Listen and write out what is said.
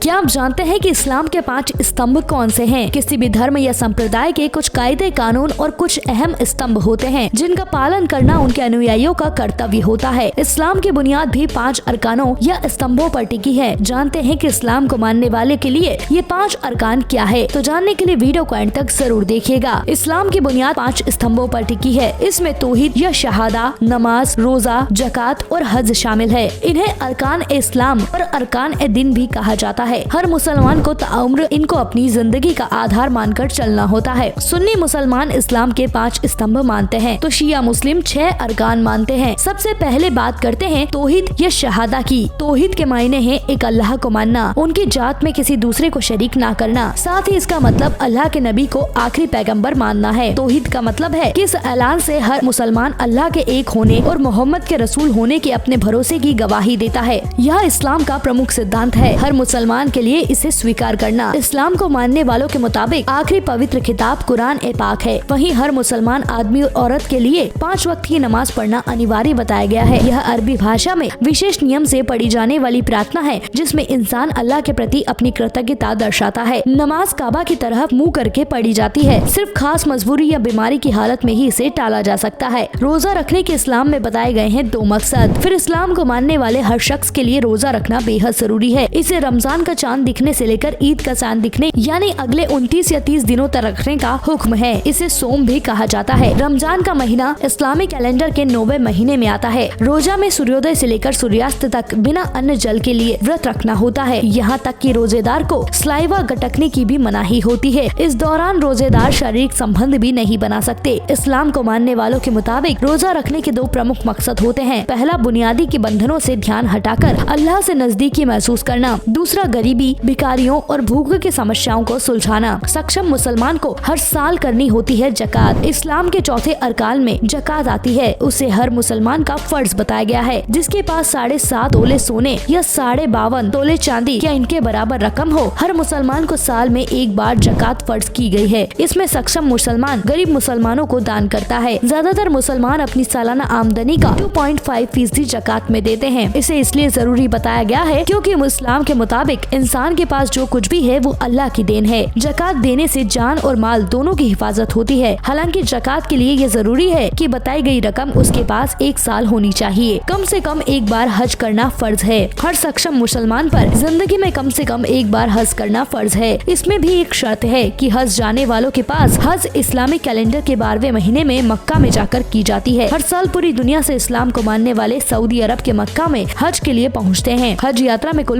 क्या आप जानते हैं कि इस्लाम के 5 स्तंभ कौन से हैं? किसी भी धर्म या संप्रदाय के कुछ कायदे कानून और कुछ अहम स्तंभ होते हैं जिनका पालन करना उनके अनुयायियों का कर्तव्य होता है। इस्लाम की बुनियाद भी 5 अरकानों या स्तंभों पर टिकी है। जानते हैं कि इस्लाम को मानने वाले के लिए ये 5 अरकान क्या है? तो जानने के लिए वीडियो को एंड तक जरूर देखिएगा। इस्लाम की बुनियाद 5 स्तंभों पर टिकी है। इसमें तौहीद या शहादा, नमाज, रोजा, जकात और हज शामिल है। इन्हें अरकान इस्लाम और अरकान ए दिन भी कहा जाता है। हर मुसलमान को ताउम्र इनको अपनी जिंदगी का आधार मानकर चलना होता है। सुन्नी मुसलमान इस्लाम के 5 स्तंभ मानते हैं तो शिया मुस्लिम 6 अरकान मानते हैं। सबसे पहले बात करते हैं तौहीद या शहादा की। तौहीद के मायने हैं एक अल्लाह को मानना, उनकी जात में किसी दूसरे को शरीक ना करना। साथ ही इसका मतलब अल्लाह के नबी को आखिरी पैगंबर मानना है। तौहीद का मतलब है कि इस ऐलान से हर मुसलमान अल्लाह के एक होने और मोहम्मद के रसूल होने के अपने भरोसे की गवाही देता है। यह इस्लाम का प्रमुख सिद्धांत है। हर मुसलमान के लिए इसे स्वीकार करना। इस्लाम को मानने वालों के मुताबिक आखिरी पवित्र किताब कुरान ए पाक है। वहीं हर मुसलमान आदमी और औरत के लिए 5 वक्त की नमाज पढ़ना अनिवार्य बताया गया है। यह अरबी भाषा में विशेष नियम से पढ़ी जाने वाली प्रार्थना है जिसमें इंसान अल्लाह के प्रति अपनी कृतज्ञता दर्शाता है। नमाज काबा की तरफ मुँह करके पढ़ी जाती है। सिर्फ खास मजबूरी या बीमारी की हालत में ही इसे टाला जा सकता है। रोजा रखने के इस्लाम में बताए गए हैं 2 मकसद। फिर इस्लाम को मानने वाले हर शख्स के लिए रोजा रखना बेहद जरूरी है। इसे रमजान का चांद दिखने से लेकर ईद का चांद दिखने यानी अगले 29 या 30 दिनों तक रखने का हुक्म है। इसे सोम भी कहा जाता है। रमजान का महीना इस्लामिक कैलेंडर के 9वें महीने में आता है। रोजा में सूर्योदय से लेकर सूर्यास्त तक बिना अन्न जल के लिए व्रत रखना होता है। यहाँ तक कि रोजेदार को सलाइवा गटकने की भी मनाही होती है। इस दौरान रोजेदार शारीरिक संबंध भी नहीं बना सकते। इस्लाम को मानने वालों के मुताबिक रोजा रखने के 2 प्रमुख मकसद होते हैं। पहला बुनियादी के बंधनों से ध्यान हटाकर अल्लाह से नजदीकी महसूस करना। दूसरा गरीबी, भिखारियों और भूख की समस्याओं को सुलझाना। सक्षम मुसलमान को हर साल करनी होती है जकात। इस्लाम के चौथे अरकान में जकात आती है। उसे हर मुसलमान का फर्ज बताया गया है। जिसके पास 7.5 तोले सोने या 52.5 तोले चांदी या इनके बराबर रकम हो, हर मुसलमान को साल में एक बार जकात फर्ज की गई है। इसमें सक्षम मुसलमान गरीब मुसलमानों को दान करता है। ज्यादातर मुसलमान अपनी सालाना आमदनी का 2.5% जकात में देते हैं। इसे इसलिए जरूरी बताया गया है क्योंकि इस्लाम के मुताबिक इंसान के पास जो कुछ भी है वो अल्लाह की देन है। जकात देने से जान और माल दोनों की हिफाजत होती है। हालांकि जकात के लिए ये जरूरी है कि बताई गई रकम उसके पास 1 साल होनी चाहिए। कम से कम एक बार हज करना फर्ज है। हर सक्षम मुसलमान पर जिंदगी में कम से कम एक बार हज करना फर्ज है। इसमें भी एक शर्त है कि हज जाने वालों के पास हज इस्लामिक कैलेंडर के 12वें महीने में मक्का में जाकर की जाती है। हर साल पूरी दुनिया से इस्लाम को मानने वाले सऊदी अरब के मक्का में हज के लिए पहुँचते हैं। हज यात्रा में कुल